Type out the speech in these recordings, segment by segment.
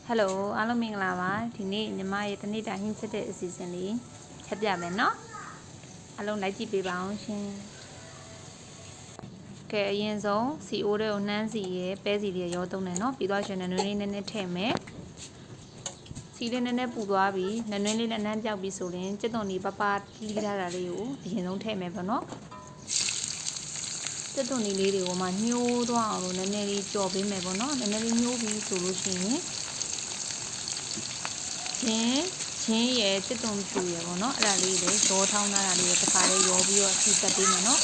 Hello အားလုံးမင်္ဂလာပါဒီနေ့ညီမရဲ့တနေ့တာဟင်းချက်တဲ့အစီအစဉ်လေးချက်ပြမယ်နော်အားလုံးလိုက်ကြည့်ပေးပါအောင်ရှင်ကဲအရင်ဆုံးစီအိုးတွေကိုနှမ်းစီရဲ့ပဲစီတွေရောသုံးတယ်နော်ပြီးတော့ရှင်နွေးလေးနည်းနည်းထည့်မယ်စီလေးနည်းနည်းပူသွားပြီနွေးလေးနဲ့နှမ်းပြောက်ပြီဆိုရင်ကြက်သွန်ဒီပပလှီးထားတာလေးကိုအရင်ဆုံးထည့်မယ်ပေါ့နော်ကြက်သွန်ဒီလေးတွေကိုမှညှိုးသွားအောင်လို့နည်းနည်းလေးကြော်ပေးမယ်ပေါ့နော်နည်းနည်းလေးညှိုးပြီးဆိုလို့ရှိရင်ချင်းရဲ့စစ်တုံဖြူရယ်ပေါ့နော်အဲ့ဒါလေးတွေရောထောင်းထားတာလေးတစ်ခါလေးရောပြီးတော့စီတက်ပေးမယ်နော်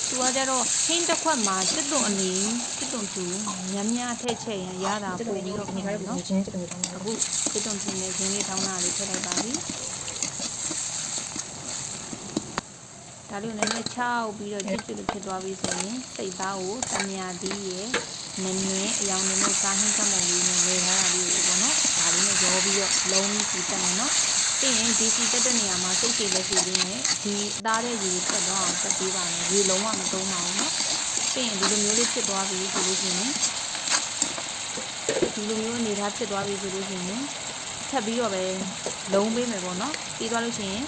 သူကကြတော့ဟင်းတစ်ခွက်မှာစစ်တုံအနီးစစ်တုံဖြူများထည့်ချက်ရင်ရတာပို့ပြီးတော့ဖြစ်တယ်နော်အခုစစ်တုံဖြူနဲ့ချင်းလေးထောင်းတာလေးထည့်လိုက်ပါပြီဒါလေးကိုလည်းချောက်ပြီးတော့ချစ်ချစ်လို့ဖြစ်သွားပြီဆိုရင်စိတ်သားကိုတမယာသီးရယ်နည်းနည်းအယောင်နည်းနည်းစားဟင်းကမုံလေးနဲ့လေထားတာလေးပေါ့နော်ဒါလေးနဲ့ရောပြီးတော့လုံးပြီးတက်မယ်နော်ပြီးရင်ဒီစီတက်တဲ့နေရာမှာစိတ်ရှည်လက်ရှည်လေးနဲ့ဒီသားတဲ့ရေတက်တော့အောင်တက်ပေးပါမယ်ရေလုံးဝမသုံးပါဘူးနော်ပြီးရင်ဒီလိုမျိုးလေးဖြစ်သွားပြီဆိုလို့ရှိရင်ဒီလိုမျိုးအနေထားဖြစ်သွားပြီဆိုလို့ရှိရင်ထပ်ပြီးတော့ပဲလုံးပေးမယ်ပေါ့နော်ပြီးသွားလို့ရှိရင်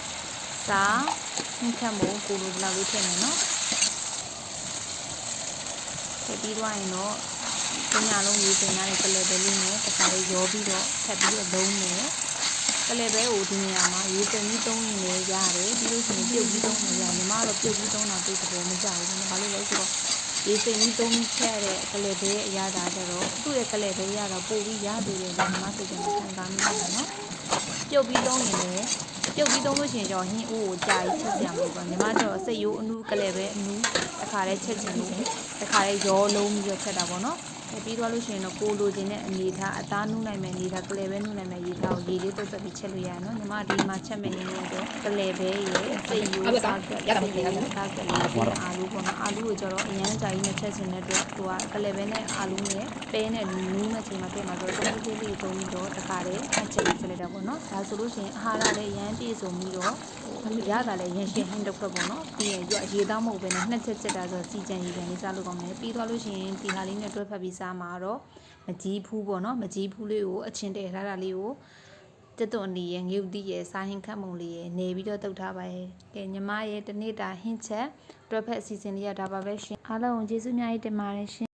စားနှိမ့်ချက်မို့ကိုလိုဘလောက်လေးထည့်မယ်နော်ထည့်ပြီးသွားရင်တော့ပညာလုံးရေးတင်ထားတဲ့ကလေးပဲလေးနဲ့တစ်ခါလေးရောပြီးတော့ထပ်ပြီးတော့လုံးမယ်ကလေးပဲကိုဒီနေရာမှာရေးတင်ပြီးသုံးရင်လည်းရတယ်ပြီးလို့ရှိရင်ပြုတ်ပြီးသုံးရင်ရတယ်ညီမကတော့ပြုတ်ပြီးသုံးတာသိတဲ့မကြဘူးဘာလို့လဲဆိုတော့ရေးတင်ပြီးသုံးချက်တဲ့ကလေးပဲအရာသားကြတော့သူ့ရဲ့ကလေးပဲရတော့ပို့ပြီးရသေးတယ်ညီမစိတ်ကခံစားမိတယ်နော်ပြုတ်ပြီးသုံးရင်လည်းပြုတ်ပြီးသုံးလို့ရှိရင်ကြောဟင်းအိုးကိုကြာကြီးချက်စရာမလိုဘူးညီမတို့စိတ်ရိုးအနူးကလေးပဲအနူးတစ်ခါလေးချက်ချင်လို့တစ်ခါလေးရောလုံးပြီးတော့ချက်တာပေါ့နော်ပြီးသွားလို့ရှိရင်တော့ကိုလိုချင်တဲ့အနေထားအသားနူးနိုင်မယ်အနေထားကလေးပဲနူးနိုင်မယ်ရေထားကိုရေလေးတုပ်တက်ပြီးချက်လို့ရတယ်နော်ညီမဒီမှာချက်မယ်ရင်းတော့ကလေးပဲရေစိတ်ရိုးစားကက်စိတ်ရိုးစားကက်လေးအာလူပေါ့နော်အာလူကိုကျတော့အရန်ကြာကြီးနဲ့ချက်ချင်တဲ့အတွက်သူကကလေးပဲနဲ့အာလူနဲ့ပဲနဲ့နူးမဲ့ချိန်မှာပြမှာဆိုတော့တုံးသေးလေးသုံးပြီးတော့တခါလေးချက်ပြီးချက်လိုက်တာပေါ့နော်ဒါဆိုလို့ရှိရင်အာဟာရလည်းရမ်းပြည့်စုံပြီးတော့ရတာလည်းရင်းရှင်းဟင်းတစ်ခွက်ပေါ့နော်ပြီးရင်ရေသားမဟုတ်ပဲနဲ့နှစ်ချက်ချက်တာဆိုစီကြံရေကြံလေးစားလို့ကောင်းတယ်ပြီးသွားလို့ရှိရင်ဒီဟာလေးနဲ့တွဲဖက်ပြီးစားမှာတော့မကြီးဖူးပေါ့နော်မကြီးဖူးလေးကိုအချင်းတည်ထားတာလေးကိုတက်သွန်နီရဲ့ငရုတ်တီးရဲ့စားဟင်းခတ်မုံလေးရဲ့နေပြီးတော့တုတ်ထားပါရဲ့ကဲညီမရဲ့တနေ့တာဟင်းချက်တွဲဖက်အစီအစဉ်လေးရတာပါပဲရှင်အားလုံးကျေးဇူးများကြီးတင်ပါတယ်ရှင်